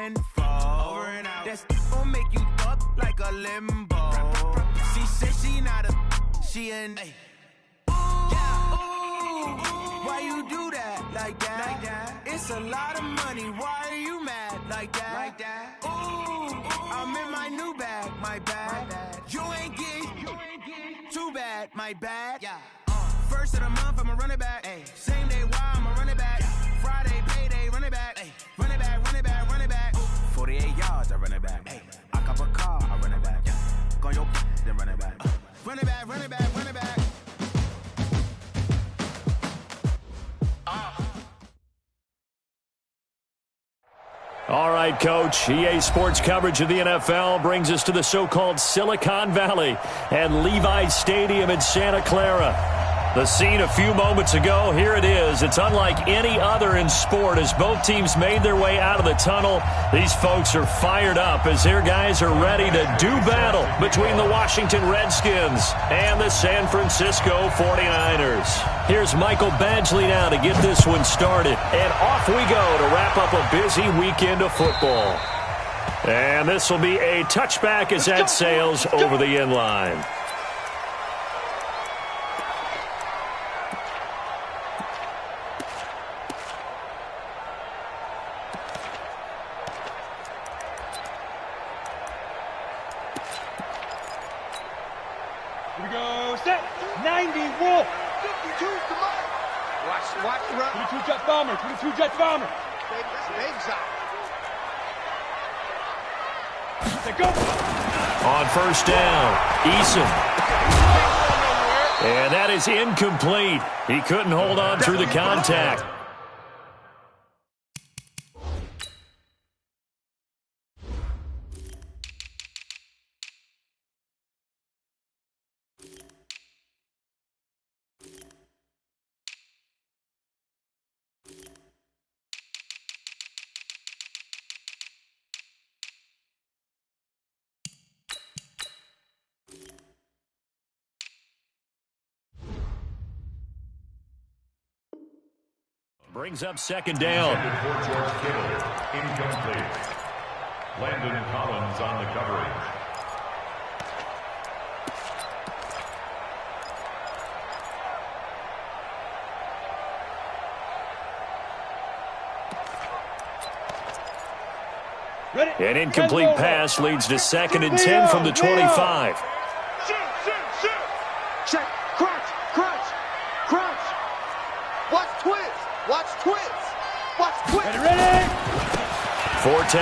tenfold. Over and out. That's gon' make you up like a limbo. She said she not a, she an. Why you do that like that? It's a lot of money. Why are you mad like that? Ooh, I'm in my new bag, my bad. You ain't get too bad, my bad. Yeah. First of the month, I'ma run it back. Ay. Same day, why I'ma run it back. Friday, payday, run it back. Ay. Run it back, run it back, run it back. 48 yards, I run it back. Ay. I cop a car, I run it back. Go your then run it back. Run it back, run it back, run it back. All right, Coach. EA Sports coverage of the NFL brings us to the so-called Silicon Valley and Levi's Stadium in Santa Clara. The scene a few moments ago, here it is. It's unlike any other in sport as both teams made their way out of the tunnel. These folks are fired up as their guys are ready to do battle between the Washington Redskins and the San Francisco 49ers. Here's Michael Badgley now to get this one started. And off we go to wrap up a busy weekend of football. And this will be a touchback as that sails over the end line. Here we go, set, 90, roll. 52, come on. Watch the run. 22 Jets bomber, 22 Jets bomber. Big shot. They go. On first down, Eason. And that is incomplete. He couldn't hold on through the contact. Brings up second down. Incomplete. Landon Collins on the coverage. An incomplete pass leads to 2nd and 10 from the 25. Check. Crunch. Watch twins. Ready. Forte.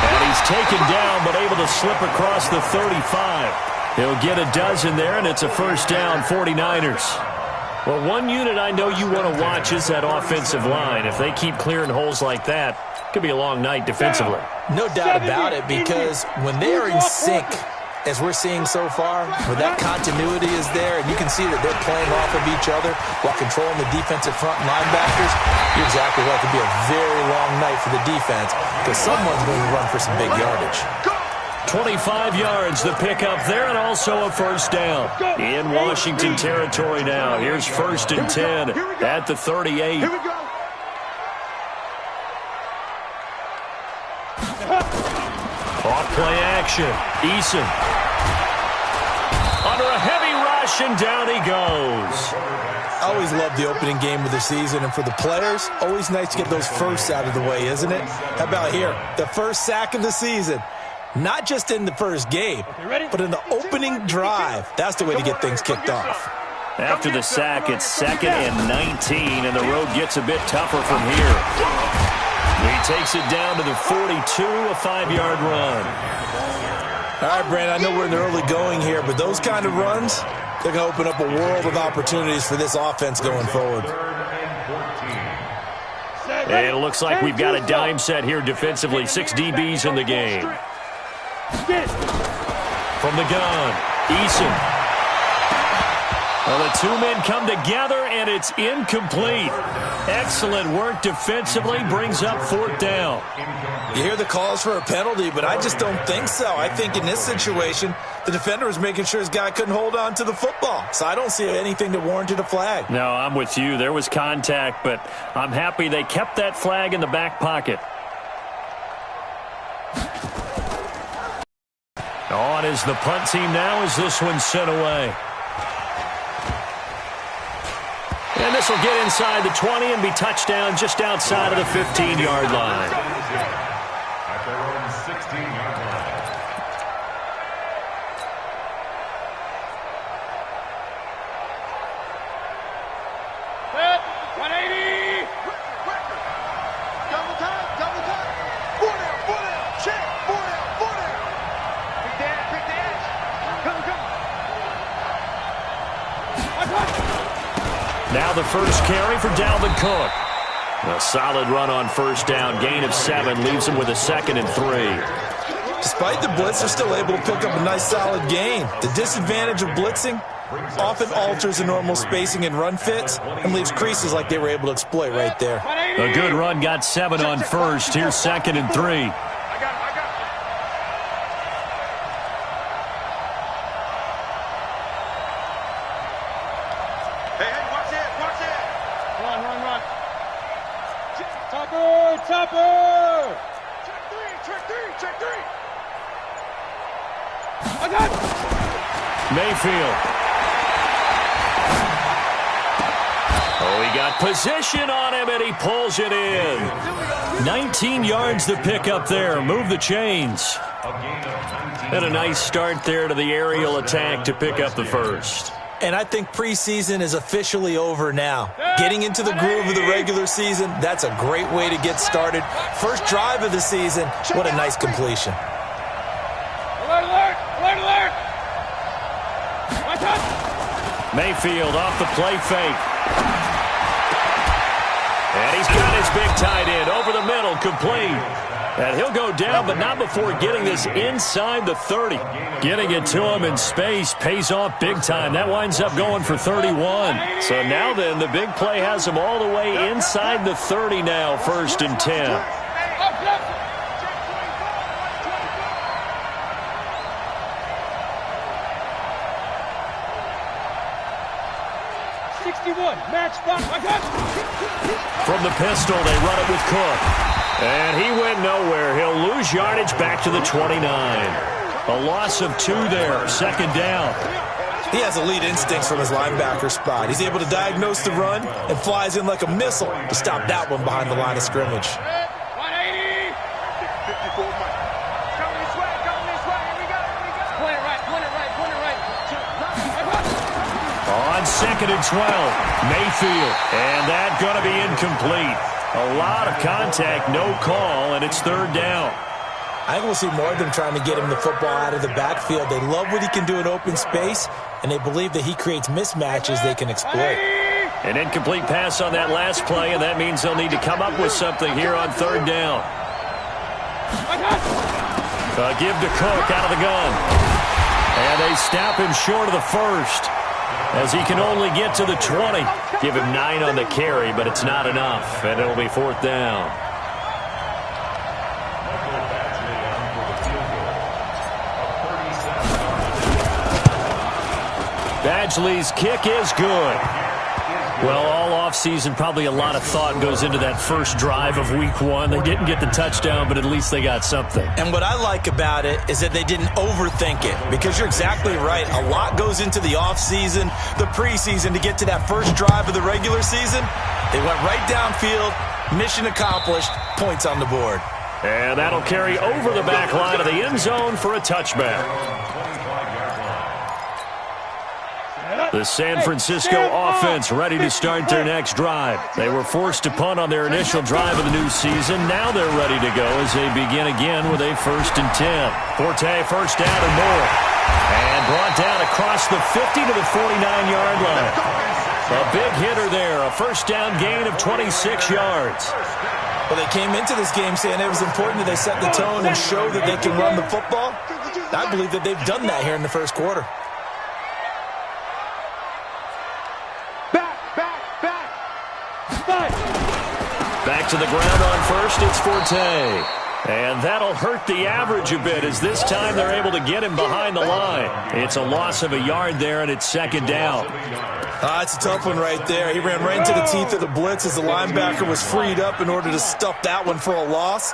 And he's taken down, but able to slip across the 35. He'll get a dozen there, and it's a first down, 49ers. Well, one unit I know you want to watch is that offensive line. If they keep clearing holes like that, it could be a long night defensively. No doubt about it, because when they are in sync, as we're seeing so far, where that continuity is there, and you can see that they're playing off of each other while controlling the defensive front linebackers, you're exactly right. It could be a very long night for the defense because someone's going to run for some big yardage. 25 yards the pickup there, and also a first down. In Washington territory now. Here's 1st and 10 at the 38. Off play action. Eason. Under a heavy rush, and down he goes. I always love the opening game of the season, and for the players, always nice to get those firsts out of the way, isn't it? How about here? The first sack of the season. Not just in the first game, but in the opening drive. That's the way to get things kicked off. After the sack, it's 2nd and 19, and the road gets a bit tougher from here. He takes it down to the 42, a 5-yard run. All right, Brandon, I know we're in the early going here, but those kind of runs, they're going to open up a world of opportunities for this offense going forward. And it looks like we've got a dime set here defensively. 6 DBs in the game. From the gun, Eason. Well, the two men come together, and it's incomplete. Excellent work defensively, brings up 4th down. You hear the calls for a penalty, but I just don't think so. I think in this situation, the defender was making sure his guy couldn't hold on to the football. So I don't see anything that warranted a flag. No, I'm with you. There was contact, but I'm happy they kept that flag in the back pocket. On is the punt team now as this one's sent away. And this will get inside the 20 and be touchdown just outside of the 15-yard line. At their own 16-yard line. Set. 180. Double time, double time. Four down, check. Four down. Pick the edge. Come. Now the first carry for Dalvin Cook. A solid run on first down. Gain of 7 leaves him with a 2nd and 3. Despite the blitz, they're still able to pick up a nice solid gain. The disadvantage of blitzing often alters the normal spacing and run fits and leaves creases like they were able to exploit right there. A good run got 7 on first. Here's 2nd and 3. I got it. Hey, watch it. Run. Topper. Check three. I got it. Mayfield. Oh, he got position on him, and he pulls it in. 19 yards to pick up there. Move the chains. And a nice start there to the aerial attack to pick up the first. And I think preseason is officially over now. Getting into the groove of the regular season, that's a great way to get started. First drive of the season, what a nice completion. Alert. Mayfield off the play fake. And he's got his big tight end over the middle, complete. And he'll go down, but not before getting this inside the 30. Getting it to him in space pays off big time. That winds up going for 31. So now then, the big play has him all the way inside the 30 now, 1st and 10. 61. Match stop. I got it. From the pistol, they run it with Cook. And he went nowhere. He'll lose yardage back to the 29. A loss of 2 there. 2nd down. He has elite instincts from his linebacker spot. He's able to diagnose the run and flies in like a missile to stop that one behind the line of scrimmage. 180. 54 Mike. Coming this way. We got it. Point it right. On 2nd and 12, Mayfield. And that going to be incomplete. A lot of contact, no call, and it's 3rd down. I think we'll see more of them trying to get him the football out of the backfield. They love what he can do in open space, and they believe that he creates mismatches they can exploit. An incomplete pass on that last play, and that means they'll need to come up with something here on 3rd down. Give to Cook out of the gun. And they stop him short of the first, as he can only get to the 20. Give him 9 on the carry, but it's not enough, and it'll be 4th down. Badgley's kick is good. Well, all offseason, probably a lot of thought goes into that first drive of week 1. They didn't get the touchdown, but at least they got something. And what I like about it is that they didn't overthink it, because you're exactly right. A lot goes into the offseason, the preseason, to get to that first drive of the regular season. They went right downfield, mission accomplished, points on the board. And that'll carry over the back line of the end zone for a touchback. The San Francisco offense ready to start their next drive. They were forced to punt on their initial drive of the new season. Now they're ready to go as they begin again with a 1st and 10. Forte, first down and more. And brought down across the 50 to the 49-yard line. A big hitter there, a first down gain of 26 yards. Well, they came into this game saying it was important that they set the tone and show that they can run the football. I believe that they've done that here in the first quarter. Back to the ground on first, it's Forte. And that'll hurt the average a bit, as this time they're able to get him behind the line. It's a loss of a yard there, and it's second down. It's a tough one right there. He ran right into the teeth of the blitz as the linebacker was freed up in order to stuff that one for a loss.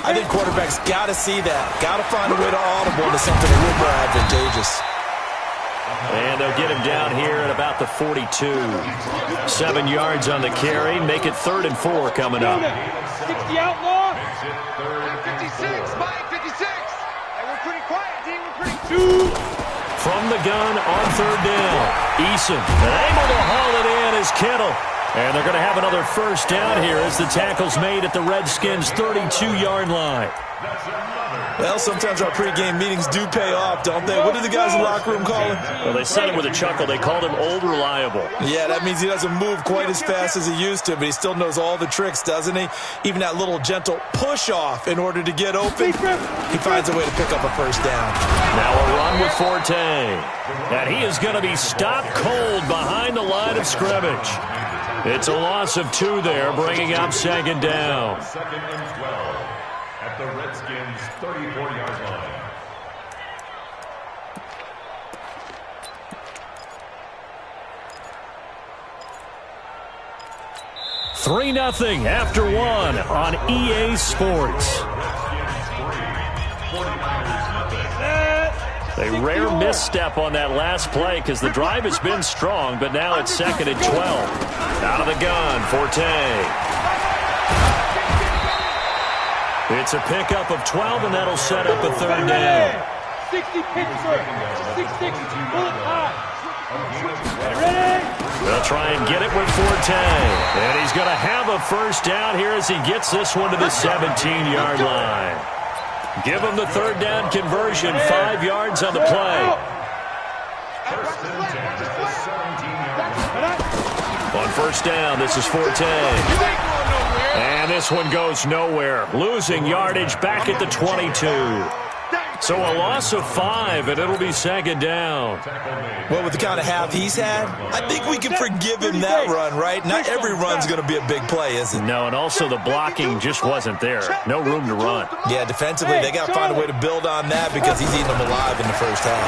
I think quarterbacks got to see that. Got to find a way to audible into something a little more advantageous. And they'll get him down here at about the 42. 7 yards on the carry. Make it 3rd and 4 coming up. 60 outlaw. 56, Mike, 56. And we're pretty quiet, team. We're pretty... From the gun on 3rd down. Eason able to haul it in is Kittle. And they're going to have another first down here as the tackle's made at the Redskins' 32-yard line. Well, sometimes our pregame meetings do pay off, don't they? What do the guys in the locker room call him? Well, they said it with a chuckle. They called him Old Reliable. Yeah, that means he doesn't move quite as fast as he used to, but he still knows all the tricks, doesn't he? Even that little gentle push-off in order to get open. He finds a way to pick up a first down. Now a run with Forte. And he is going to be stopped cold behind the line of scrimmage. It's a loss of 2 there, bringing up second down. 2nd and 12 at the Redskins' 34-yard line. Three 0 after 1 on EA Sports. A rare misstep on that last play because the drive has been strong, but now it's 2nd and 12. Out of the gun, Forte. It's a pickup of 12, and that'll set up a 3rd down. 60 Pittsburgh. 6-6 bullet high. Ready? They'll try and get it with Forte. And he's going to have a first down here as he gets this one to the 17-yard line. Give him the 3rd down conversion, 5 yards on the play. On first down, this is Forte. And this one goes nowhere. Losing yardage back at the 22. So a loss of 5, and it'll be 2nd down. Well, with the kind of half he's had, I think we can forgive him that run, right? Not every run's going to be a big play, is it? No, and also the blocking just wasn't there. No room to run. Yeah, defensively, they got to find a way to build on that because he's eating them alive in the first half.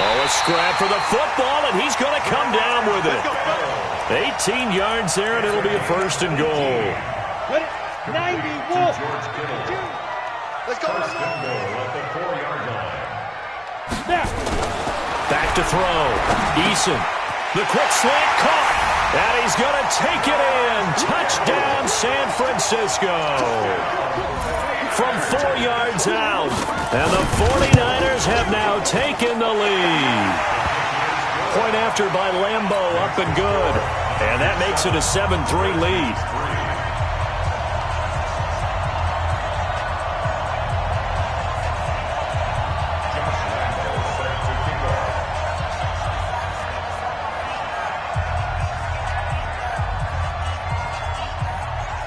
Oh, a scrap for the football, and he's going to come down with it. 18 yards there, and it'll be a 1st and goal. 90, Wolf. Let's go. First and goal at the 4-yard line. Back to throw. Eason. The quick slant caught. And he's going to take it in. Touchdown, San Francisco. From 4 yards out. And the 49ers have now taken the lead. Point after by Lambeau, up and good. And that makes it a 7-3 lead.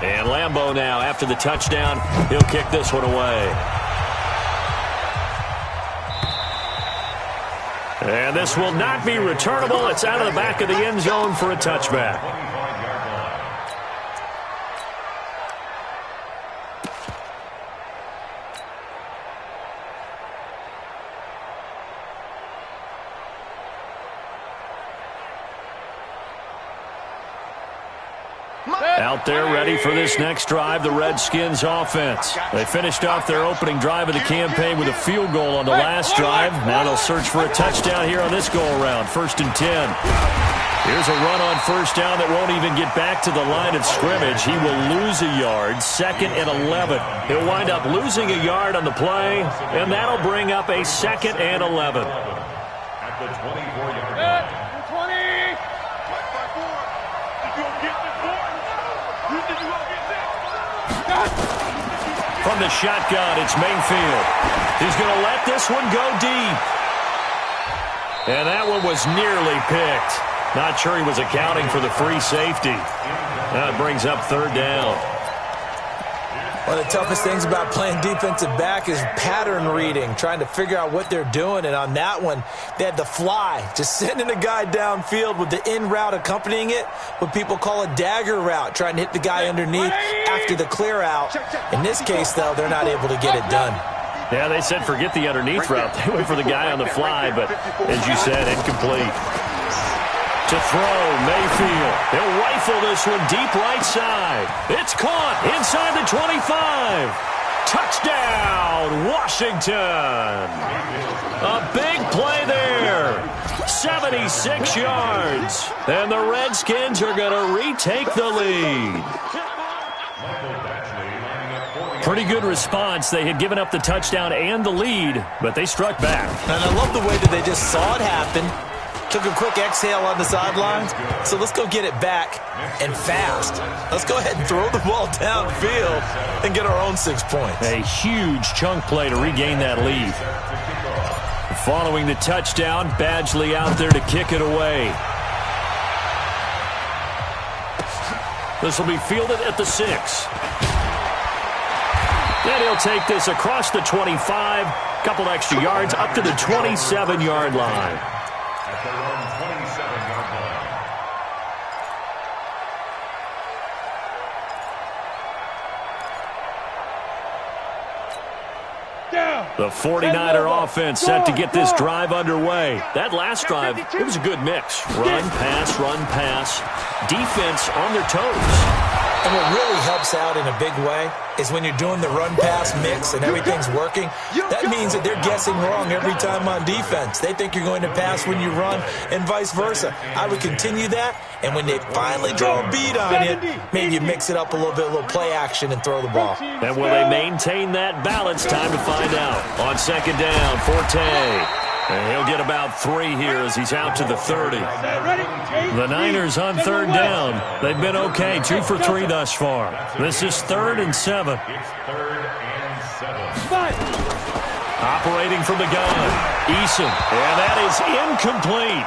And Lambeau now, after the touchdown, he'll kick this one away. And this will not be returnable. It's out of the back of the end zone for a touchback. Out there ready for this next drive, the Redskins offense. They finished off their opening drive of the campaign with a field goal on the last drive. Now they'll search for a touchdown here on this go-around, 1st and 10. Here's a run on first down that won't even get back to the line of scrimmage. He will lose a yard, 2nd and 11. He'll wind up losing a yard on the play, and that'll bring up a 2nd and 11. At the 24-yard line. 20. From the shotgun, it's Mayfield. He's going to let this one go deep. And that one was nearly picked. Not sure he was accounting for the free safety. Now it brings up 3rd down. One of the toughest things about playing defensive back is pattern reading, trying to figure out what they're doing. And on that one, they had the fly, just sending a guy downfield with the in route accompanying it, what people call a dagger route, trying to hit the guy underneath after the clear out. In this case, though, they're not able to get it done. Yeah, they said forget the underneath route. They went for the guy on the fly, but as you said, incomplete. To throw, Mayfield. He'll rifle this one deep right side. It's caught inside the 25. Touchdown, Washington. A big play there. 76 yards. And the Redskins are going to retake the lead. Pretty good response. They had given up the touchdown and the lead, but they struck back. And I love the way that they just saw it happen. Took a quick exhale on the sidelines. So let's go get it back and fast. Let's go ahead and throw the ball downfield and get our own 6 points. A huge chunk play to regain that lead. Following the touchdown, Badgley out there to kick it away. This will be fielded at the 6. And he'll take this across the 25. Couple extra yards up to the 27-yard line. At their own 27-yard line. The 49er offense set to get this drive underway. That last drive, it was a good mix. Run, pass, defense on their toes. And what really helps out in a big way is when you're doing the run-pass mix and everything's working, that means that they're guessing wrong every time on defense. They think you're going to pass when you run and vice versa. I would continue that, and when they finally draw a beat on it, maybe you mix it up a little bit, a little play action, and throw the ball. And will they maintain that balance? Time to find out. On second down, Forte. And he'll get about 3 here as he's out to the 30. The Niners on third down. They've been okay, 2 for 3 thus far. This is 3rd and 7. It's 3rd and 7. Operating from the gun, Eason. And that is incomplete.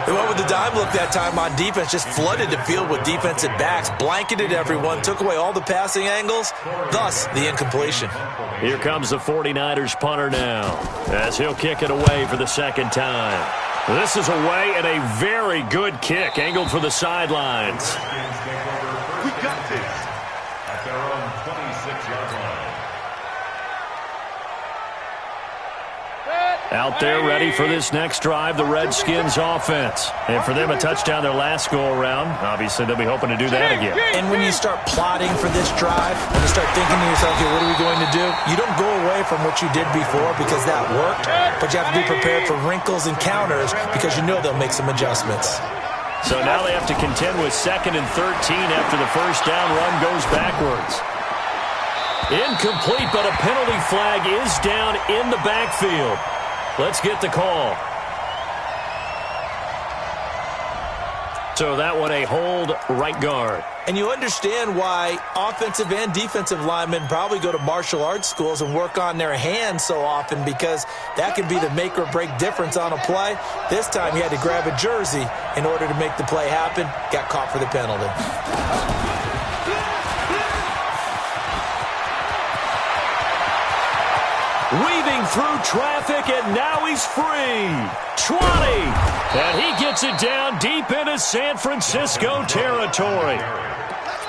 They went with the dime look that time on defense, just flooded the field with defensive backs, blanketed everyone, took away all the passing angles, thus the incompletion. Here comes the 49ers punter now, as he'll kick it away for the second time. This is away and a very good kick, angled for the sidelines. We got this. At their own 26-yard line. Out there ready for this next drive, the Redskins offense. And for them, a touchdown their last go-around. Obviously, they'll be hoping to do that again. And when you start plotting for this drive, when you start thinking to yourself, okay, what are we going to do? You don't go away from what you did before because that worked, but you have to be prepared for wrinkles and counters because you know they'll make some adjustments. So now they have to contend with 2nd and 13 after the first down run goes backwards. Incomplete, but a penalty flag is down in the backfield. Let's get the call. So that one a hold, right guard. And you understand why offensive and defensive linemen probably go to martial arts schools and work on their hands so often, because that can be the make or break difference on a play. This time he had to grab a jersey in order to make the play happen. Got caught for the penalty. Weaving through traffic, and now he's free. 20. And he gets it down deep into San Francisco territory.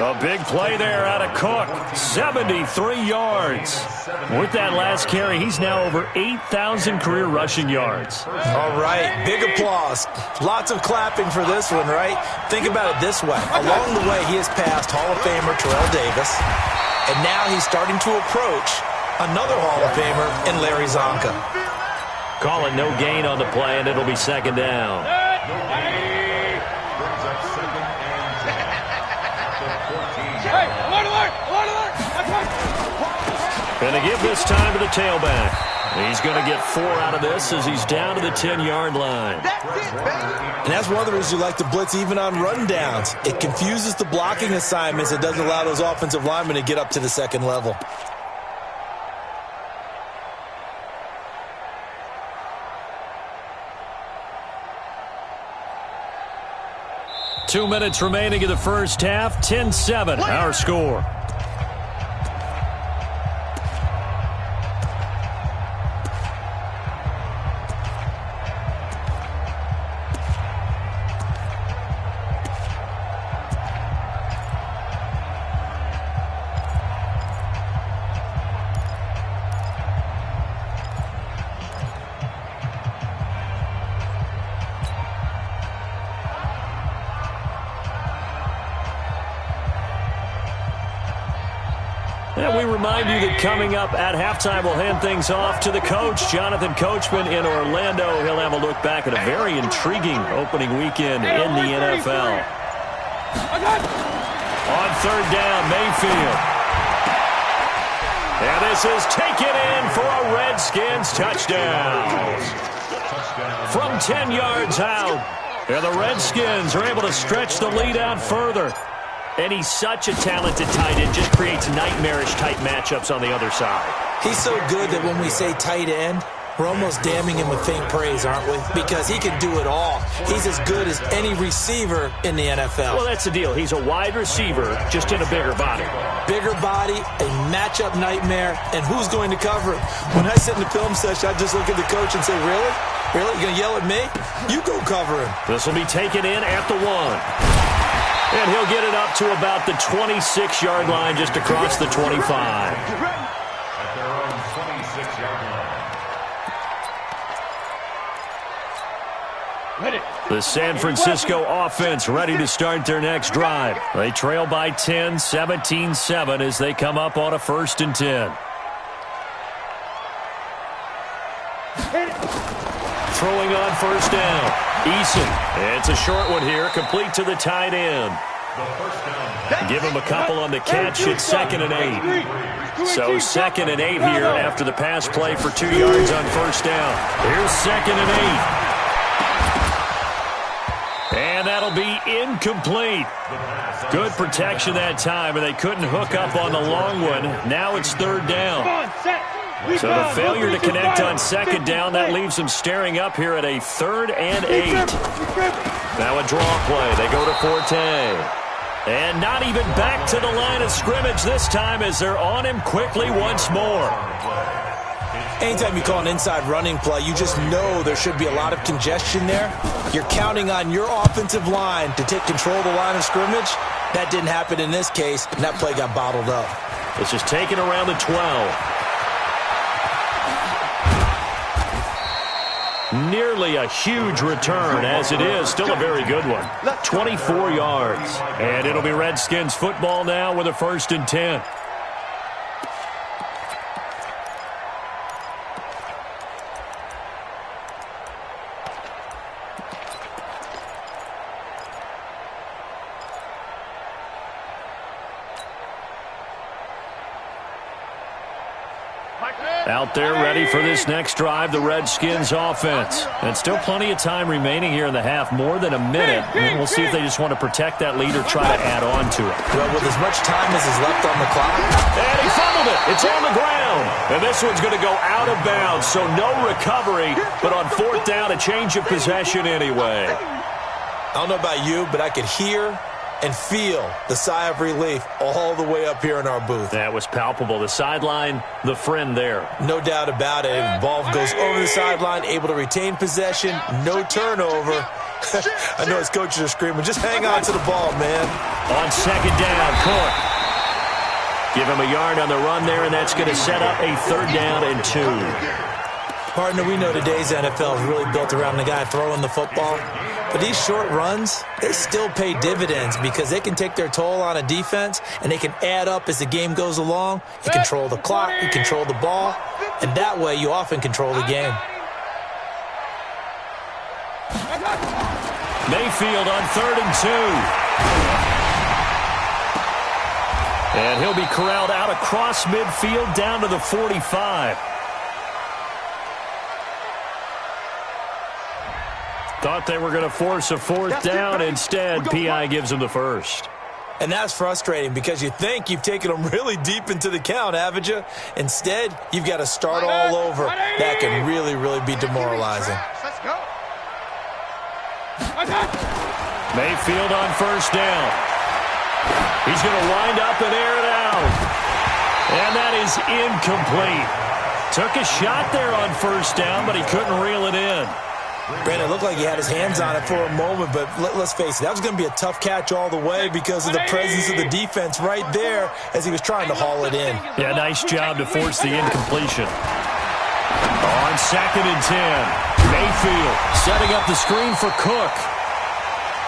A big play there out of Cook. 73 yards. With that last carry, he's now over 8,000 career rushing yards. All right, big applause. Lots of clapping for this one, right? Think about it this way. Along the way, he has passed Hall of Famer Terrell Davis, and now he's starting to approach another Hall of Famer in Larry Zonka. Calling no gain on the play, and it'll be second down. And to give this time to the tailback. He's going to get 4 out of this as he's down to the 10-yard line. And that's one of the reasons you like to blitz even on rundowns. It confuses the blocking assignments. It doesn't allow those offensive linemen to get up to the second level. Two minutes remaining in the first half. 10-7, our score. And we remind you that coming up at halftime, we'll hand things off to the coach, Jonathan Coachman in Orlando. He'll have a look back at a very intriguing opening weekend in the NFL. On third down, Mayfield. And this is taken in for a Redskins touchdown. From 10 yards out. And the Redskins are able to stretch the lead out further. And he's such a talented tight end, just creates nightmarish-type matchups on the other side. He's so good that when we say tight end, we're almost damning him with faint praise, aren't we? Because he can do it all. He's as good as any receiver in the NFL. Well, that's the deal. He's a wide receiver, just in a bigger body. Bigger body, a matchup nightmare, and who's going to cover him? When I sit in the film session, I just look at the coach and say, really? Really? You're going to yell at me? You go cover him. This will be taken in at the 1. And he'll get it up to about the 26-yard line, just across the 25. At their own 26-yard line. The San Francisco offense ready to start their next drive. They trail by 10, 17-7 as they come up on a 1st and 10. Throwing on 1st down. Eason. It's a short one here, complete to the tight end. Give him a couple on the catch. It's 2nd and 8. So 2nd and 8 here after the pass play for 2 yards on 1st down. Here's 2nd and 8. And that'll be incomplete. Good protection that time, and they couldn't hook up on the long one. Now it's 3rd down. So the failure to connect on 2nd down, that leaves them staring up here at a 3rd and 8. Now a draw play. They go to Forte. And not even back to the line of scrimmage this time as they're on him quickly once more. Anytime you call an inside running play, you just know there should be a lot of congestion there. You're counting on your offensive line to take control of the line of scrimmage. That didn't happen in this case, and that play got bottled up. This is taken around the 12. Nearly a huge return, as it is. Still a very good one. 24 yards. And it'll be Redskins football now with a 1st and 10. Out there ready for this next drive, the Redskins offense. And still plenty of time remaining here in the half, more than a minute. And we'll see if they just want to protect that lead or try to add on to it. Well, with as much time as is left on the clock. And he fumbled it. It's on the ground. And this one's going to go out of bounds, so no recovery. But on 4th down, a change of possession anyway. I don't know about you, but I could hear and feel the sigh of relief all the way up here in our booth. That was palpable. The sideline, the friend there. No doubt about it. The ball goes over the sideline, able to retain possession, no turnover. I know his coaches are screaming, just hang on to the ball, man. On 2nd down, Cook. Give him a yard on the run there, and that's going to set up a 3rd down and 2. Partner, we know today's NFL is really built around the guy throwing the football. But these short runs, they still pay dividends because they can take their toll on a defense and they can add up as the game goes along. You control the clock, you control the ball, and that way you often control the game. Mayfield on 3rd and 2. And he'll be corralled out across midfield down to the 45. Thought they were going to force a 4th down. Instead, P.I. gives him the 1st. And that's frustrating because you think you've taken them really deep into the count, haven't you? Instead, you've got to start all over. That can really, really be demoralizing. Mayfield on 1st down. He's going to wind up and air it out. And that is incomplete. Took a shot there on 1st down, but he couldn't reel it in. Brandon, it looked like he had his hands on it for a moment, but let's face it, that was going to be a tough catch all the way because of the presence of the defense right there as he was trying to haul it in. Yeah, nice job to force the incompletion. On 2nd and 10, Mayfield setting up the screen for Cook.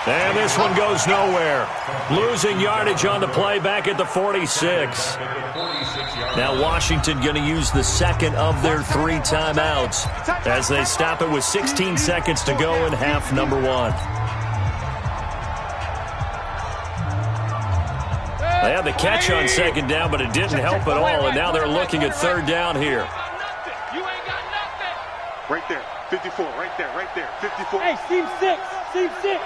And this one goes nowhere. Losing yardage on the play back at the 46. Now Washington going to use the second of their 3 timeouts as they stop it with 16 seconds to go in half number 1. They had the catch on second down, but it didn't help at all, and now they're looking at third down here. Right there, 54, right there, 54. Hey, seam 6, seam 6.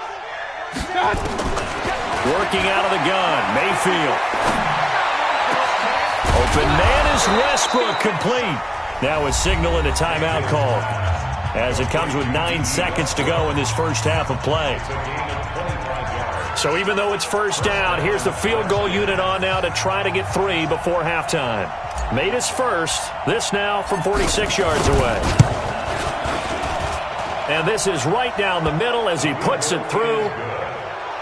Working out of the gun, Mayfield. Open man is Westbrook, complete. Now a signal and a timeout call as it comes with 9 seconds to go in this first half of play. So even though it's first down, here's the field goal unit on now to try to get 3 before halftime. Made his first. This now from 46 yards away. And this is right down the middle as he puts it through.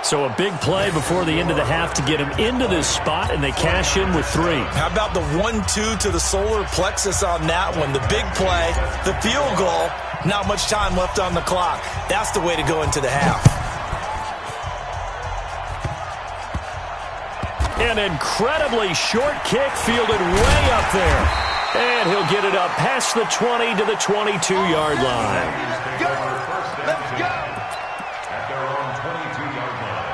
So a big play before the end of the half to get him into this spot, and they cash in with 3. How about the 1-2 to the solar plexus on that one? The big play, the field goal, not much time left on the clock. That's the way to go into the half. An incredibly short kick fielded way up there. And he'll get it up past the 20 to the 22-yard line. Let's go. At their own 22-yard line.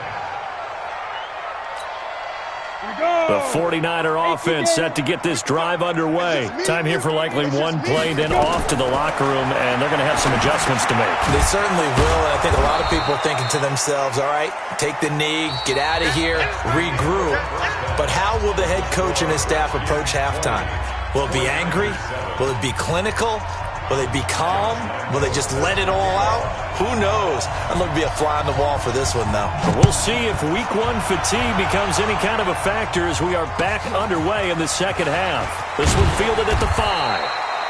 The 49er offense set to get this drive underway. Time here for likely one play, then off to the locker room, and they're going to have some adjustments to make. They certainly will, and I think a lot of people are thinking to themselves, all right, take the knee, get out of here, regroup. But how will the head coach and his staff approach halftime? Will it be angry? Will it be clinical? Will they be calm? Will they just let it all out? Who knows? I'm going to be a fly on the wall for this one, though. We'll see if week 1 fatigue becomes any kind of a factor as we are back underway in the second half. This one fielded at the 5.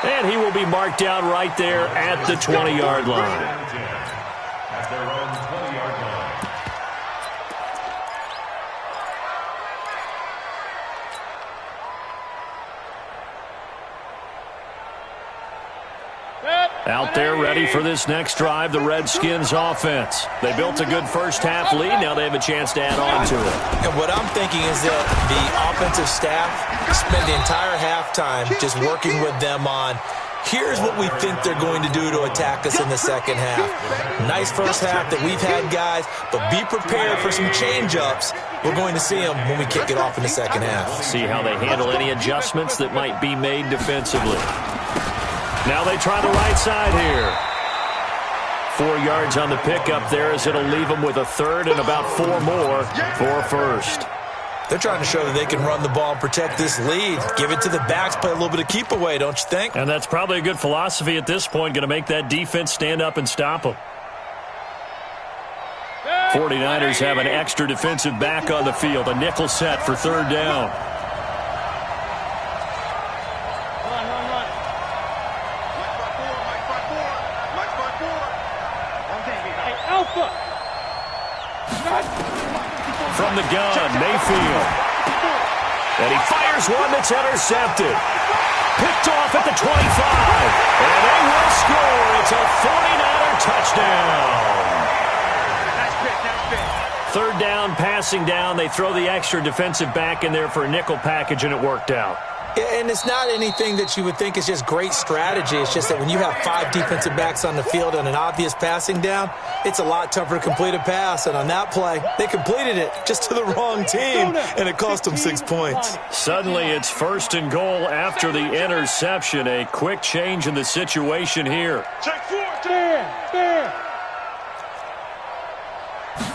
And he will be marked down right there at the 20-yard line. At their own 20-yard line. Out there ready for this next drive, the Redskins offense. They built a good first half lead. Now they have a chance to add on to it. And what I'm thinking is that the offensive staff spent the entire halftime just working with them on, here's what we think they're going to do to attack us in the second half. Nice first half that we've had, guys, but be prepared for some change-ups. We're going to see them when we kick it off in the second half. See how they handle any adjustments that might be made defensively. Now they try the right side here. 4 yards on the pickup there as it'll leave them with a third and about 4 more for a first. They're trying to show that they can run the ball and protect this lead. Give it to the backs, play a little bit of keep away, don't you think? And that's probably a good philosophy at this point, going to make that defense stand up and stop them. 49ers have an extra defensive back on the field, a nickel set for third down. From the gun, Mayfield. And he fires one that's intercepted. Picked off at the 25. And they will score. It's a 49er touchdown. Third down, passing down. They throw the extra defensive back in there for a nickel package, and it worked out. And it's not anything that you would think is just great strategy. It's just that when you have 5 defensive backs on the field and an obvious passing down, it's a lot tougher to complete a pass. And on that play, they completed it just to the wrong team, and it cost them 6 points. Suddenly, it's first and goal after the interception. A quick change in the situation here. Check 4. Bear.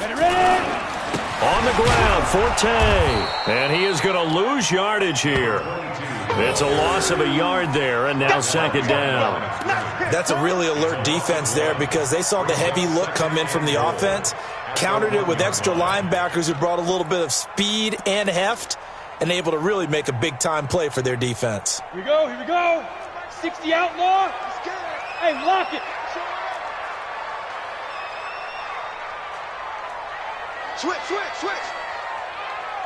Ready? On the ground, Forte. And he is going to lose yardage here. It's a loss of a yard there, and now second down. That's a really alert defense there because they saw the heavy look come in from the offense, countered it with extra linebackers who brought a little bit of speed and heft, and able to really make a big-time play for their defense. Here we go. 60 outlaw. Hey, lock it. Switch.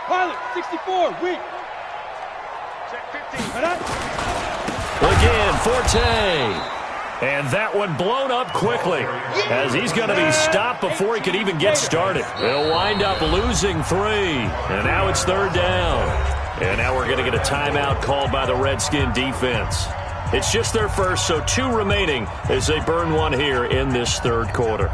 Pilot, 64, weak. Check 15. Again, Forte. And that one blown up quickly, as he's going to be stopped before he could even get started. They'll wind up losing 3, and now it's 3rd down. And now we're going to get a timeout called by the Redskin defense. It's just their first, so 2 remaining as they burn one here in this 3rd quarter.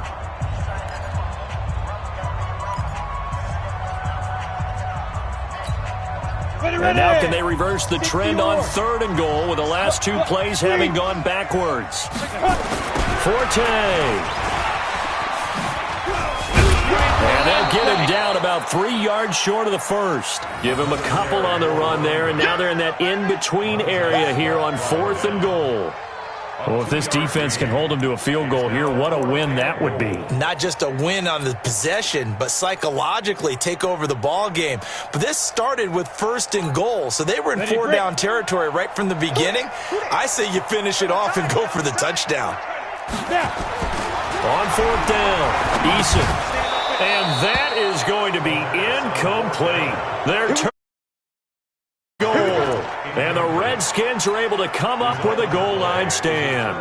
And now can they reverse the trend on 3rd and goal with the last 2 plays having gone backwards? Forte. And they'll get him down about 3 yards short of the first. Give him a couple on the run there, and now they're in that in-between area here on 4th and goal. Well, if this defense can hold them to a field goal here, what a win that would be. Not just a win on the possession, but psychologically take over the ball game. But this started with 1st and goal, so they were in 4-down territory right from the beginning. I say you finish it off and go for the touchdown. On 4th down, Eason. And that is going to be incomplete. Their turn goal. And the Redskins are able to come up with a goal line stand.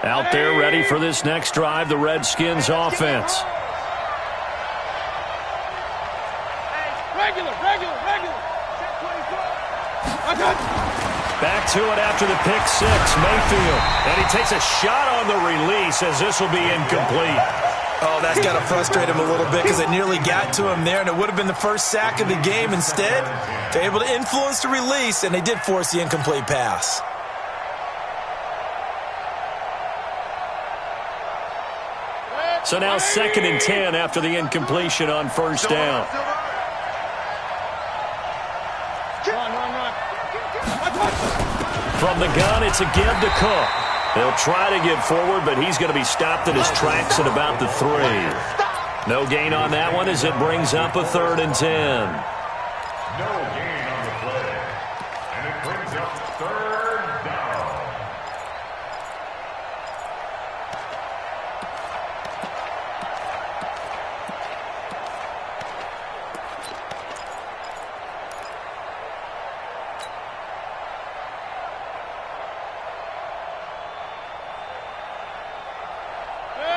Out there ready for this next drive, the Redskins offense. Regular. Back to it after the pick 6, Mayfield. And he takes a shot on the release as this will be incomplete. Oh, that's got to frustrate him a little bit because they nearly got to him there, and it would have been the first sack of the game. Instead, they're able to influence the release, and they did force the incomplete pass. So now 2nd and 10 after the incompletion on 1st down. Run. From the gun, it's a give to Cook. They'll try to get forward, but he's going to be stopped in his tracks at about the 3. No gain on that one as it brings up a 3rd and 10. No gain on the play. And it brings up 3rd down.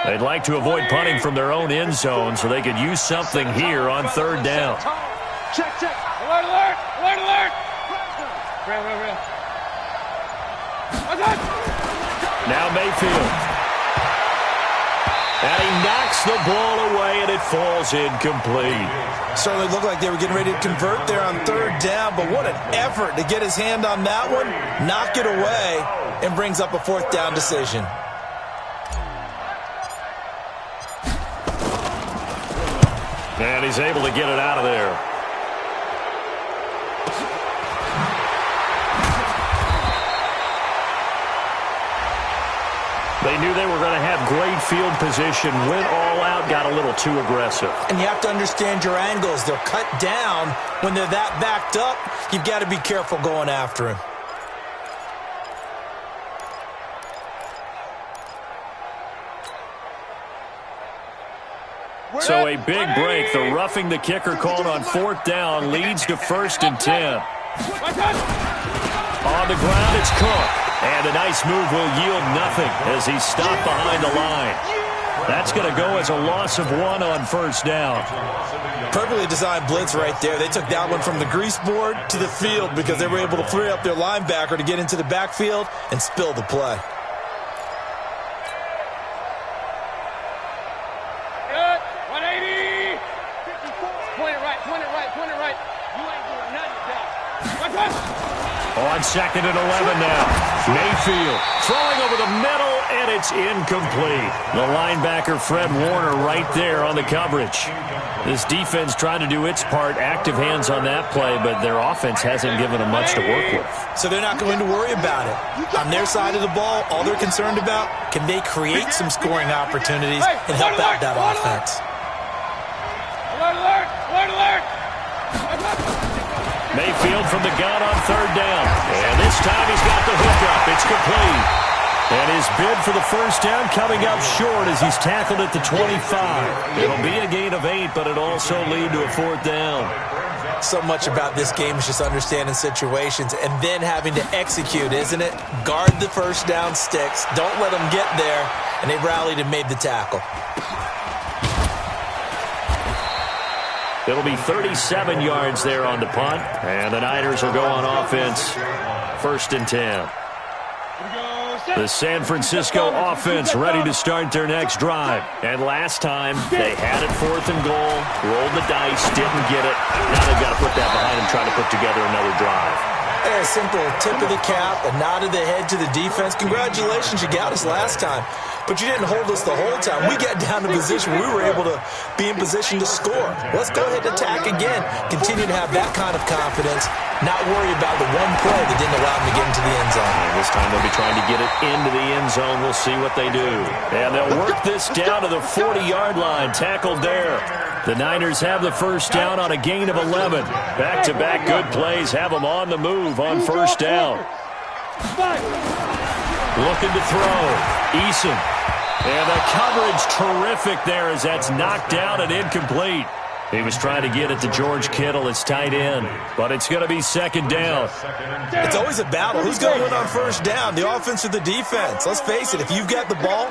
They'd like to avoid punting from their own end zone so they could use something here on 3rd down. Check. Alert. Real. Now Mayfield. And he knocks the ball away, and it falls incomplete. Certainly looked like they were getting ready to convert there on 3rd down, but what an effort to get his hand on that one, knock it away, and brings up a 4th down decision. And he's able to get it out of there. They knew they were going to have great field position, went all out, got a little too aggressive. And you have to understand your angles. They're cut down. When they're that backed up, you've got to be careful going after him. So a big break. The roughing the kicker called on 4th down leads to 1st and 10. On the ground, it's Cook. And a nice move will yield nothing as he's stopped behind the line. That's going to go as a loss of 1 on 1st down. Perfectly designed blitz right there. They took that one from the grease board to the field because they were able to free up their linebacker to get into the backfield and spill the play. On 2nd and 11 now. Mayfield throwing over the middle, and it's incomplete. The linebacker, Fred Warner, right there on the coverage. This defense trying to do its part, active hands on that play, but their offense hasn't given them much to work with. So they're not going to worry about it. On their side of the ball, all they're concerned about, can they create some scoring opportunities and help out that offense? Alert! Mayfield from the gun on 3rd down. And this time he's got the hookup. It's complete. And his bid for the first down coming up short as he's tackled at the 25. It'll be a gain of 8, but it'll also lead to a 4th down. So much about this game is just understanding situations and then having to execute, isn't it? Guard the first down sticks. Don't let them get there. And they rallied and made the tackle. It'll be 37 yards there on the punt. And the Niners will go on offense. 1st and 10. The San Francisco offense ready to start their next drive. And last time, they had it 4th and goal, rolled the dice, didn't get it. Now they've got to put that behind them, try to put together another drive. A simple tip of the cap, a nod of the head to the defense. Congratulations, you got us last time. But you didn't hold us the whole time. We got down to position. We were able to be in position to score. Let's go ahead and attack again. Continue to have that kind of confidence. Not worry about the one play that didn't allow them to get into the end zone. And this time they'll be trying to get it into the end zone. We'll see what they do. And they'll work this down to the 40-yard line. Tackled there. The Niners have the first down on a gain of 11. Back-to-back good plays have them on the move on first down. Looking to throw. Eason. And the coverage terrific there as that's knocked down and incomplete. He was trying to get it to George Kittle, his tight end, but it's going to be 2nd down. It's always a battle. Who's going to win on first down, the offense or the defense? Let's face it, if you've got the ball,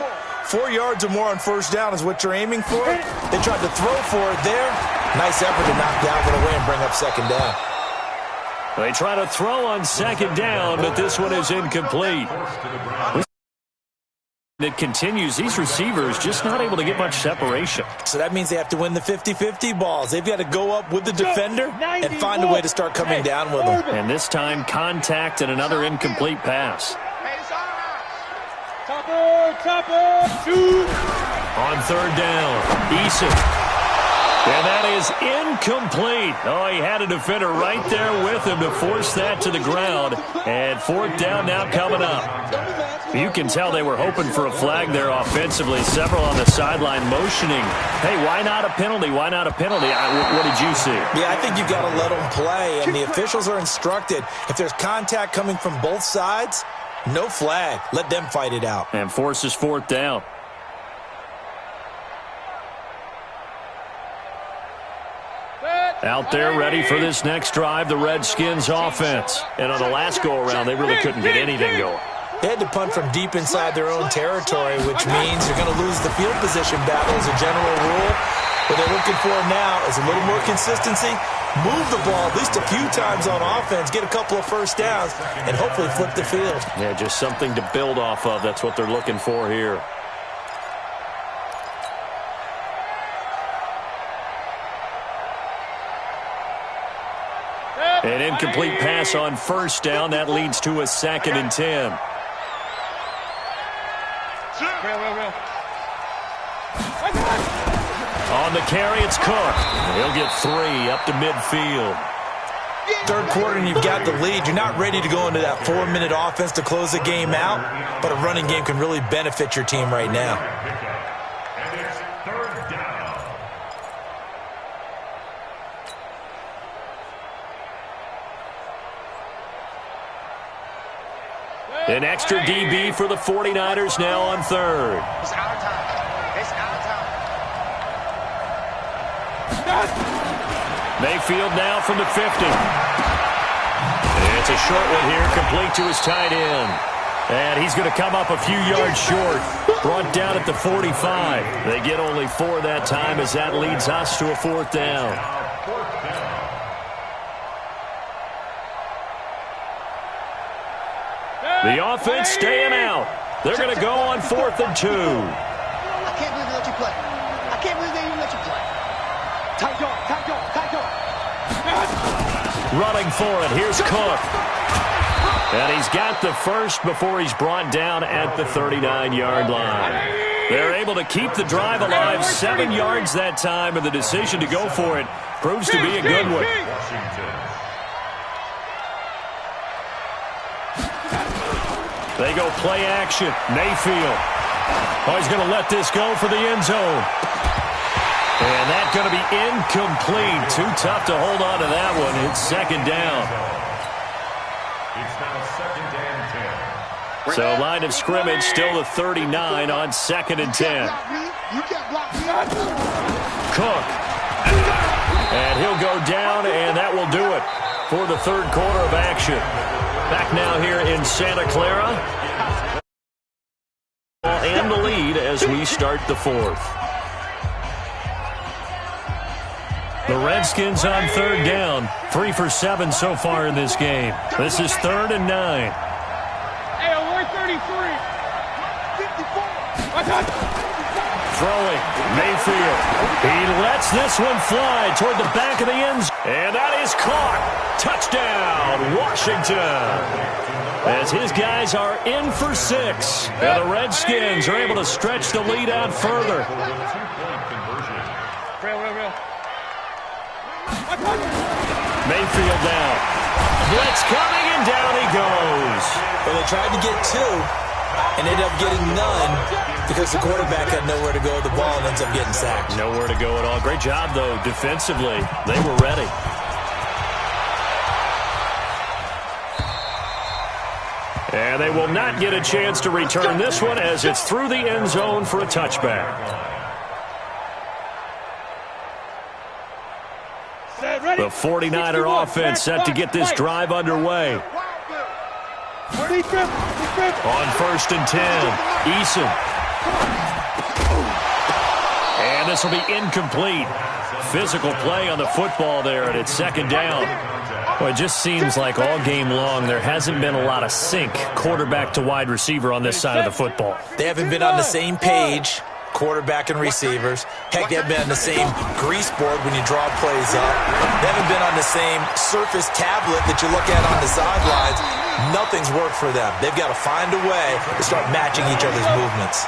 4 yards or more on first down is what you're aiming for. They tried to throw for it there. Nice effort to knock down it away and bring up 2nd down. They try to throw on 2nd down, but this one is incomplete. It continues. These receivers just not able to get much separation. So that means they have to win the 50-50 balls. They've got to go up with the defender and find a way to start coming down with them. And this time, contact and another incomplete pass. Shoot. On 3rd down, Eason. And that is incomplete. Oh, he had a defender right there with him to force that to the ground. And 4th down now coming up. You can tell they were hoping for a flag there offensively. Several on the sideline motioning. Hey, why not a penalty? Why not a penalty? What did you see? Yeah, I think you've got to let them play. And the officials are instructed, if there's contact coming from both sides, no flag. Let them fight it out. And forces 4th down. Out there ready for this next drive, the Redskins offense. And on the last go-around, they really couldn't get anything going. They had to punt from deep inside their own territory, which means you're going to lose the field position battle as a general rule. What they're looking for now is a little more consistency, move the ball at least a few times on offense, get a couple of first downs, and hopefully flip the field. Yeah, just something to build off of. That's what they're looking for here. An incomplete pass on first down. That leads to a 2nd and 10. On the carry, it's Cook. He'll get 3 up to midfield. 3rd quarter and you've got the lead. You're not ready to go into that 4-minute offense to close the game out, but a running game can really benefit your team right now. And it's 3rd down. An extra DB for the 49ers now on 3rd. It's our time. It's our time. Mayfield now from the 50. It's a short one here, complete to his tight end. And he's going to come up a few yards short. Brought down at the 45. They get only 4 that time as that leads us to a 4th down. The offense staying out. They're going to go on 4th and 2. I can't believe they let you play. I can't believe they even let you play. Tight dog, tight dog, tight dog. Running for it. Here's Cook. And he's got the first before he's brought down at the 39-yard line. They're able to keep the drive alive, 7 yards that time, and the decision to go for it proves to be a good one. They go play action. Mayfield. Oh, he's going to let this go for the end zone. And that's going to be incomplete. Too tough to hold on to that one. It's 2nd down. It's now 2nd and 10. So line of scrimmage still the 39 on 2nd and 10. Cook. And he'll go down, and that will do it for the third quarter of action. Back now here in Santa Clara. And the lead as we start the fourth. The Redskins on third down. 3 for 7 so far in this game. This is 3rd and 9. Hey, we're 33. 54. Throwing. Mayfield. He lets this one fly toward the back of the end zone. And that is caught. Touchdown, Washington. As his guys are in for 6. And the Redskins are able to stretch the lead out further. Real. Mayfield down. Blitz coming, and down he goes. Well, they tried to get 2 and ended up getting none because the quarterback had nowhere to go with the ball and ends up getting sacked. Nowhere to go at all. Great job, though, defensively. They were ready. And they will not get a chance to return this one as it's through the end zone for a touchback. The 49er offense set to get this drive underway. On 1st and 10, Eason. And this will be incomplete. Physical play on the football there, and it's 2nd down. Well, it just seems like all game long there hasn't been a lot of sync quarterback to wide receiver on this side of the football. They haven't been on the same page, quarterback and receivers. Heck, they haven't been on the same grease board when you draw plays up. They haven't been on the same surface tablet that you look at on the sidelines. Nothing's worked for them. They've got to find a way to start matching each other's movements.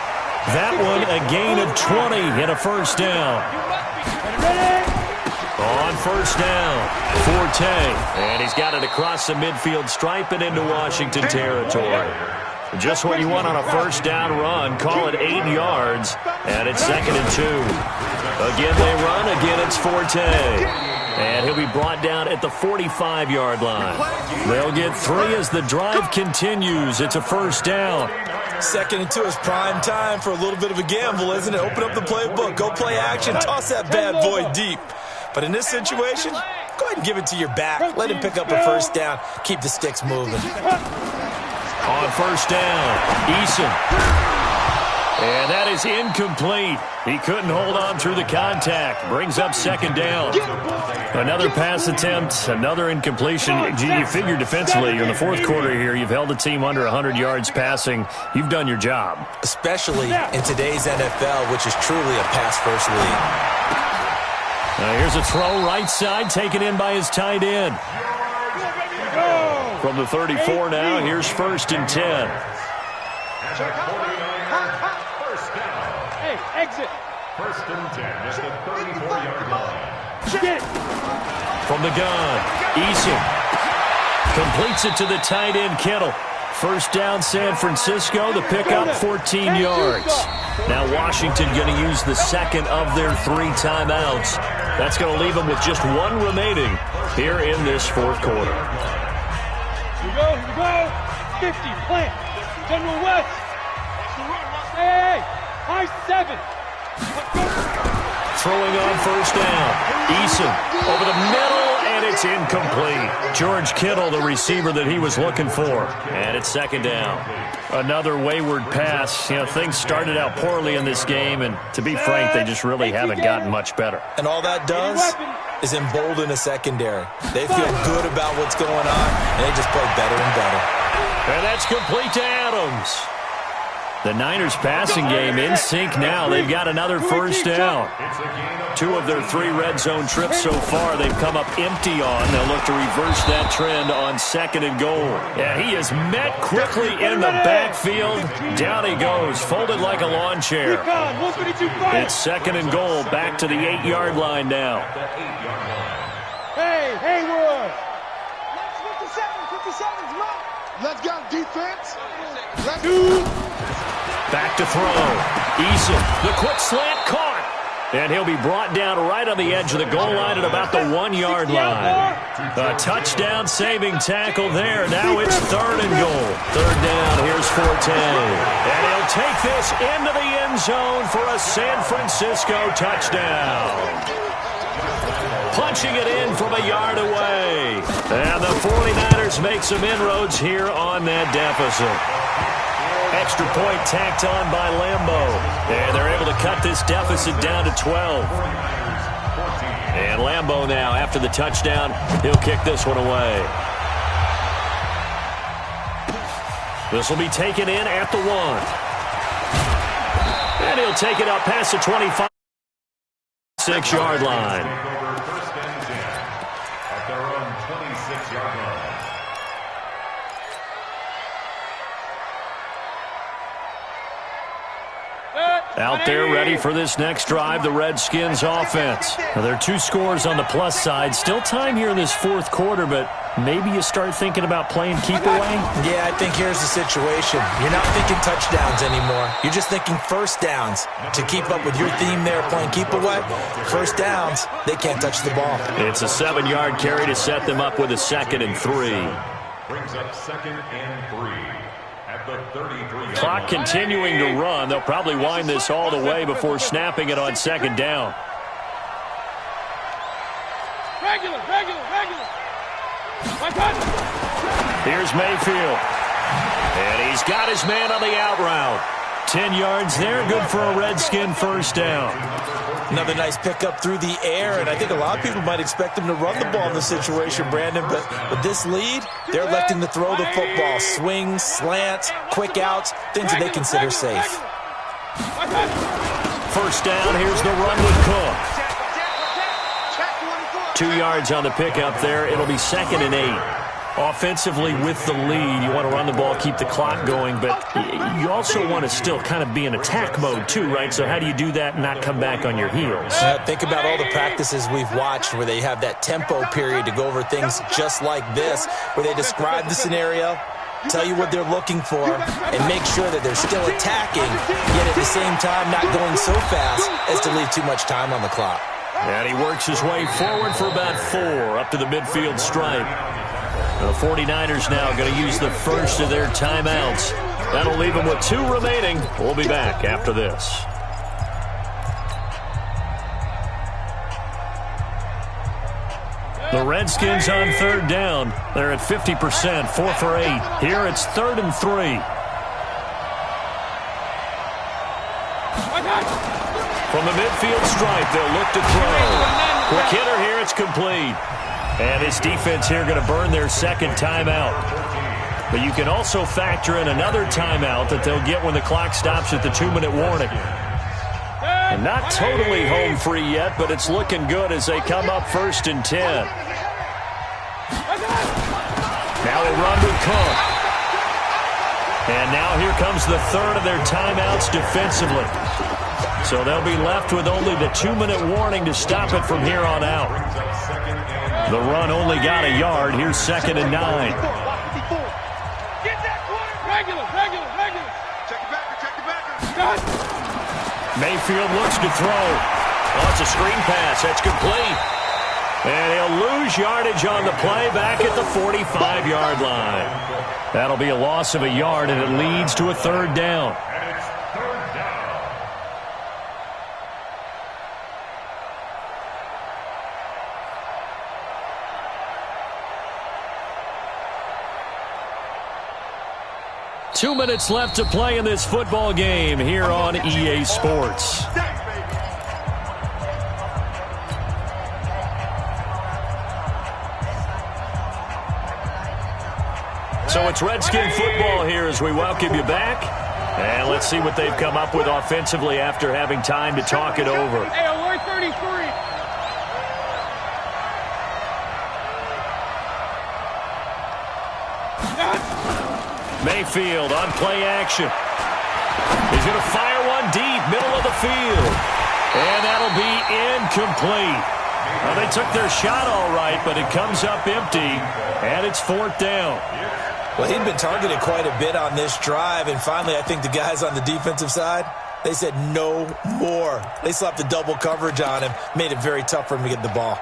That one, a gain of 20 and a 1st down. On 1st down, Forte. And he's got it across the midfield stripe and into Washington territory. Just what you want on a 1st down run. Call it 8 yards, and it's 2nd and 2. Again, they run. Again, it's Forte. And he'll be brought down at the 45-yard line. They'll get 3 as the drive continues. It's a 1st down. 2nd and 2 is prime time for a little bit of a gamble, isn't it? Open up the playbook. Go play action. Toss that bad boy deep. But in this situation, go ahead and give it to your back. Let him pick up a 1st down. Keep the sticks moving. On 1st down, Eason. And that is incomplete. He couldn't hold on through the contact. Brings up 2nd down. Another pass attempt, another incompletion. You figure defensively in the 4th quarter here, you've held the team under 100 yards passing. You've done your job. Especially in today's NFL, which is truly a pass-first league. Now here's a throw right side, taken in by his tight end. From the 34 now, here's 1st and 10. Hey, exit. 1st and 10 at the 34-yard line. From the gun, Eason completes it to the tight end, Kittle. 1st down, San Francisco. The pickup, 14 yards. Now Washington going to use the 2nd of their 3 timeouts. That's going to leave them with just 1 remaining here in this 4th quarter. Here we go. 50, plant. General West. Hey, high 7. Throwing on 1st down. Eason over the middle, and it's incomplete. George Kittle, the receiver that he was looking for. And it's 2nd down. Another wayward pass. You know, things started out poorly in this game, and to be frank, they just really haven't gotten much better. And all that does is embolden a secondary. They feel good about what's going on, and they just play better and better. And that's complete to Adams. The Niners passing game in sync now. They've got another 1st down. 2 of their 3 red zone trips so far they've come up empty on. They'll look to reverse that trend on 2nd and goal. Yeah, he is met quickly in the backfield. Down he goes, folded like a lawn chair. It's 2nd and goal, back to the 8-yard line now. Hey, Hayward. 57, come on. Let's go, defense. Let's Back to throw. Eason, the quick slant caught. And he'll be brought down right on the edge of the goal line at about the 1-yard line. A touchdown saving tackle there. Now it's 3rd and goal. 3rd down, here's Forte. And he'll take this into the end zone for a San Francisco touchdown. Punching it in from a yard away. And the 49ers make some inroads here on that deficit. Extra point tacked on by Lambeau. And they're able to cut this deficit down to 12. And Lambeau now, after the touchdown, he'll kick this one away. This will be taken in at the 1. And he'll take it up past the 25. 6-yard line. At their own 26-yard line. Out there ready for this next drive, the Redskins offense. Now, there are 2 scores on the plus side. Still time here in this 4th quarter, but maybe you start thinking about playing keep away? Yeah, I think here's the situation. You're not thinking touchdowns anymore. You're just thinking first downs. To keep up with your theme there, playing keep away, first downs, they can't touch the ball. It's a 7-yard carry to set them up with a 2nd and 3. Brings up 2nd and 3. At the 33-yard Clock continuing to run. They'll probably wind this all the way before snapping it on 2nd down. Regular. Here's Mayfield. And he's got his man on the out route. 10 yards there, good for a Redskin first down. Another nice pickup through the air, and I think a lot of people might expect him to run the ball in this situation, Brandon, but with this lead, they're electing to throw the football. Swings, slants, quick outs, things that they consider safe. First down, here's the run with Cook. 2 yards on the pickup there. It'll be 2nd and 8. Offensively with the lead, you want to run the ball, keep the clock going, but you also want to still kind of be in attack mode too, right? So how do you do that and not come back on your heels? Think about all the practices we've watched where they have that tempo period to go over things just like this, where they describe the scenario, tell you what they're looking for, and make sure that they're still attacking, yet at the same time not going so fast as to leave too much time on the clock. And he works his way forward for about 4 up to the midfield stripe. The 49ers now going to use the first of their timeouts. That'll leave them with 2 remaining. We'll be back after this. The Redskins on 3rd down. They're at 50%, 4 for 8. Here it's 3rd and 3. From the midfield stripe, they'll look to throw. Quick hitter here, it's complete. And this defense here going to burn their 2nd timeout. But you can also factor in another timeout that they'll get when the clock stops at the 2-minute warning. And not totally home free yet, but it's looking good as they come up 1st and 10. Now a run with Cook. And now here comes the 3rd of their timeouts defensively. So they'll be left with only the 2-minute warning to stop it from here on out. The run only got a yard. Here's 2nd and 9. Get that corner. Regular. Check the backer. Mayfield looks to throw. Oh, it's a screen pass. That's complete. And he'll lose yardage on the play back at the 45-yard line. That'll be a loss of a yard, and it leads to a 3rd down. 2 minutes left to play in this football game here on EA Sports. So it's Redskin football here as we welcome you back. And let's see what they've come up with offensively after having time to talk it over. Hey, alert 33. Mayfield on play action. He's going to fire one deep, middle of the field. And that'll be incomplete. Well, they took their shot all right, but it comes up empty, and it's 4th down. Well, he'd been targeted quite a bit on this drive, and finally I think the guys on the defensive side, They said no more. They slapped the double coverage on him, made it very tough for him to get the ball.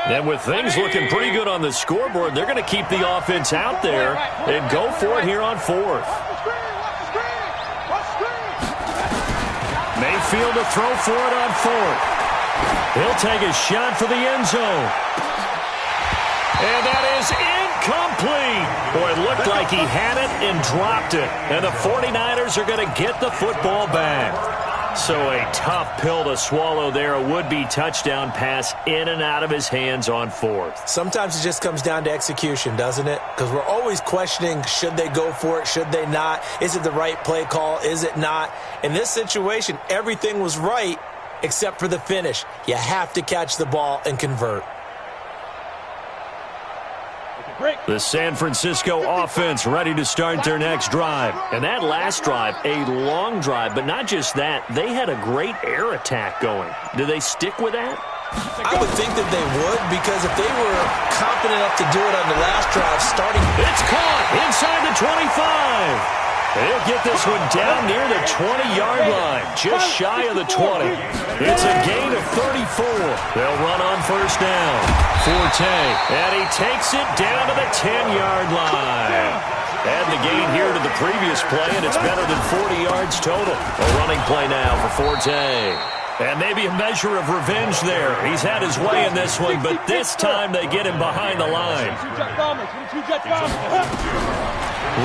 And with things looking pretty good on the scoreboard, they're going to keep the offense out there and go for it here on fourth. Mayfield to throw for it on fourth. He'll take a shot for the end zone. And that is incomplete. Boy, it looked like he had it and dropped it. And the 49ers are going to get the football back. So a tough pill to swallow there. A would-be touchdown pass in and out of his hands on fourth. Sometimes it just comes down to execution, doesn't it? Because we're always questioning, should they go for it, should they not? Is it the right play call, is it not? In this situation, everything was right except for the finish. You have to catch the ball and convert. The San Francisco offense ready to start their next drive. And that last drive, a long drive, but not just that. They had a great air attack going. Do they stick with that? I would think that they would, because if they were confident enough to do it on the last drive, starting... It's caught inside the 25. They'll get this one down near the 20-yard line, just shy of the 20. It's a gain of 34. They'll run on first down. Forte, and he takes it down to the 10-yard line. Add the gain here to the previous play, and it's better than 40 yards total. A running play now for Forte. And maybe a measure of revenge there. He's had his way in this one, but this time they get him behind the line.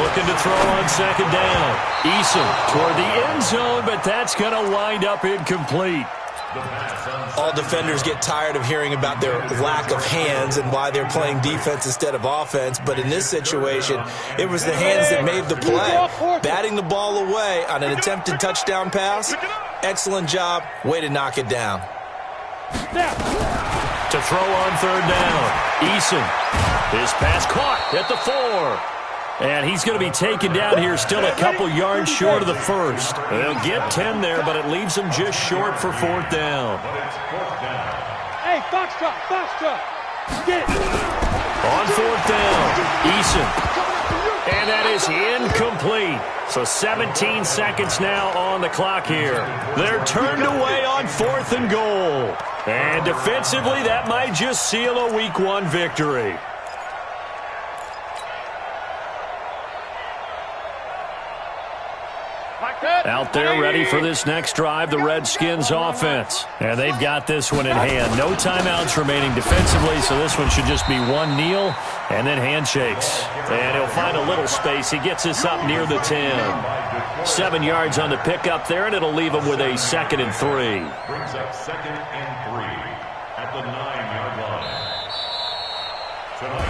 Looking to throw on second down. Eason toward the end zone, but that's going to wind up incomplete. All defenders get tired of hearing about their lack of hands and why they're playing defense instead of offense. But in this situation, it was the hands that made the play. Batting the ball away on an attempted touchdown pass. Excellent job. Way to knock it down. To throw on third down. Eason. His pass caught at the 4. And he's going to be taken down here, still a couple yards short of the first. They'll get 10 there, but it leaves them just short for fourth down. Hey, Foxtrot, Foxtrot. Get it. On fourth down, Eason. And that is incomplete. So 17 seconds now on the clock here. They're turned away on fourth and goal. And defensively, that might just seal a Week 1 victory. Out there ready for this next drive, the Redskins offense. And they've got this one in hand. No timeouts remaining defensively, so this one should just be one kneel and then handshakes. And he'll find a little space. He gets us up near the 10. 7 yards on the pickup there, and it'll leave him with a 2nd and 3. Brings up 2nd and 3 at the 9-yard line.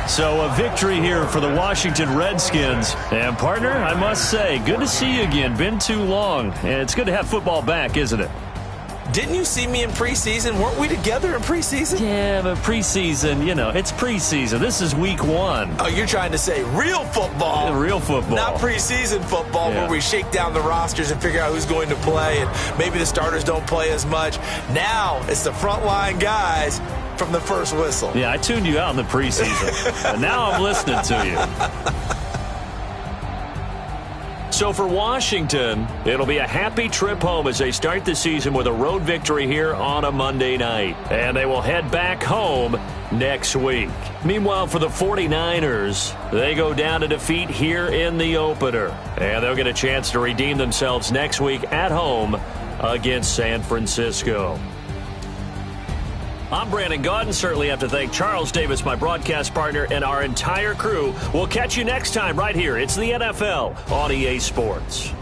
So a victory here for the Washington Redskins. And, partner, I must say, good to see you again. Been too long. And it's good to have football back, isn't it? Didn't you see me in preseason? Weren't we together in preseason? Yeah, but preseason, you know, it's preseason. This is Week 1. Oh, you're trying to say real football. Yeah, real football. Not preseason football where we shake down the rosters and figure out who's going to play, and maybe the starters don't play as much. Now it's the frontline guys from the first whistle. Yeah, I tuned you out in the preseason. And now I'm listening to you. So for Washington, it'll be a happy trip home as they start the season with a road victory here on a Monday night. And they will head back home next week. Meanwhile, for the 49ers, they go down to defeat here in the opener. And they'll get a chance to redeem themselves next week at home against San Francisco. I'm Brandon Gaudin. Certainly have to thank Charles Davis, my broadcast partner, and our entire crew. We'll catch you next time right here. It's the NFL on EA Sports.